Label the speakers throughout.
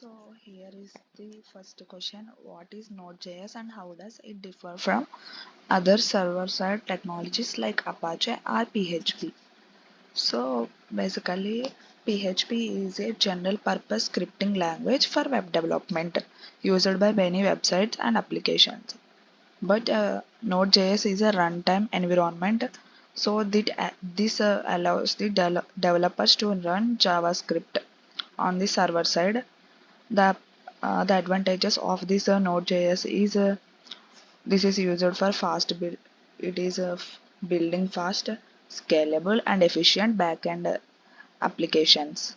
Speaker 1: So here is the first question. What is node.js and how does it differ from other server-side technologies like Apache or PHP? So basically PHP is a general purpose scripting language for web development used by many websites and applications. But Node.js is a runtime environment, so this allows the developers to run JavaScript on the server side. The advantages of this Node.js is this is used for fast build. It is building fast, scalable, and efficient backend applications.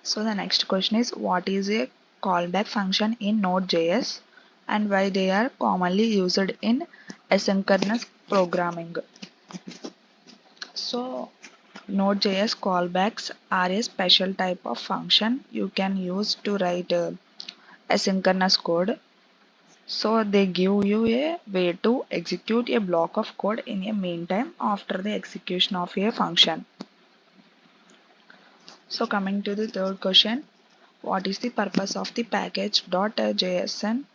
Speaker 1: So the next question is, what is a callback function in Node.js and why they are commonly used in asynchronous programming? So Node.js callbacks are a special type of function you can use to write asynchronous code. So they give you a way to execute a block of code in a meantime after the execution of a function. So coming to the third question, what is the purpose of the package.json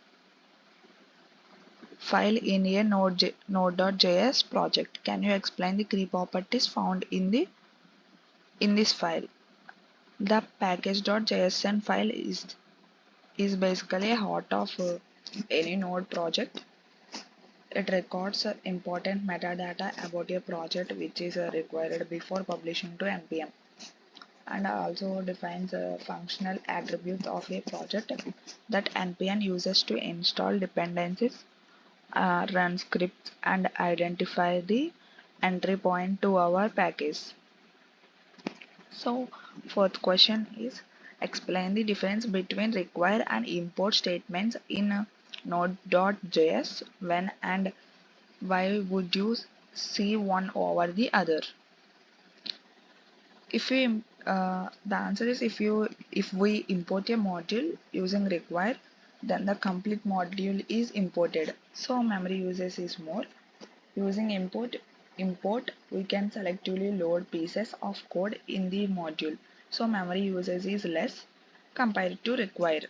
Speaker 1: file in a node.js project? Can you explain the key properties found in this file? The package.json file is basically a heart of any node project. It records important metadata about a project which is required before publishing to npm, and also defines functional attributes of a project that npm uses to install dependencies, run scripts, and identify the entry point to our package. So fourth question is, explain the difference between require and import statements in node.js. When and why would you see one over the other? If we The answer is, if we import a module using require, then the complete module is imported, so memory usage is more. Using import, we can selectively load pieces of code in the module, so memory usage is less compared to require.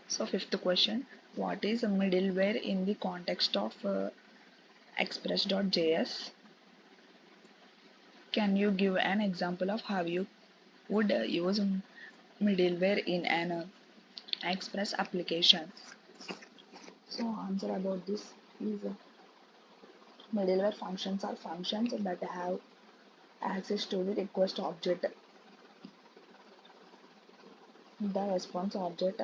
Speaker 1: So fifth question, what is a middleware in the context of express.js? Can you give an example of how you would use middleware in an express application? So answer about this is, middleware functions are functions that have access to the request object, the response object,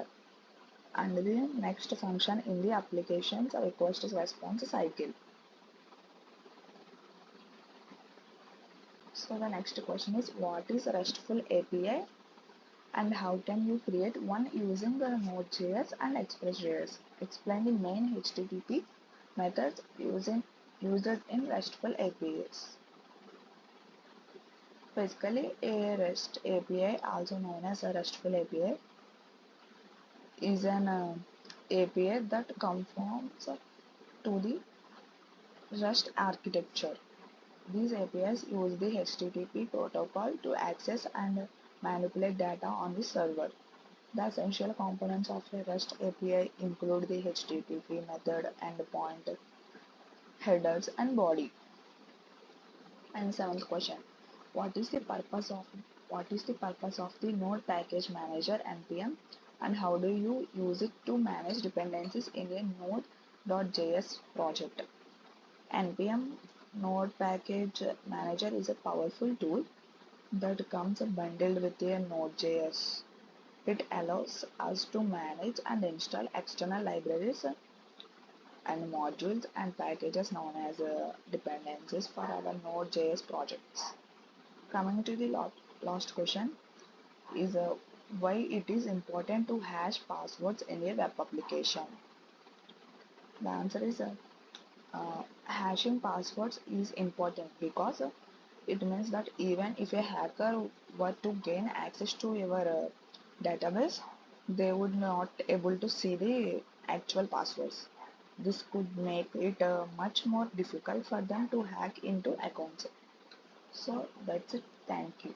Speaker 1: and the next function in the application's request response cycle. So the next question is, what is RESTful API and how can you create one using the Node.js and Express.js? Explain the main HTTP methods used in RESTful APIs. Basically, a REST API, also known as a RESTful API, is an API that conforms to the REST architecture. These APIs use the HTTP protocol to access and manipulate data on the server. The essential components of a REST API include the HTTP method, endpoint, headers, and body. And seventh question, what is the purpose of the Node Package Manager (npm) and how do you use it to manage dependencies in a node.js project? npm Node Package Manager is a powerful tool that comes bundled with a Node.js. It allows us to manage and install external libraries and modules and packages known as dependencies for our Node.js projects. Coming to the last question is, why it is important to hash passwords in a web application. The answer is, hashing passwords is important because it means that even if a hacker were to gain access to your database, they would not able to see the actual passwords. This could make it much more difficult for them to hack into accounts. So that's it. Thank you.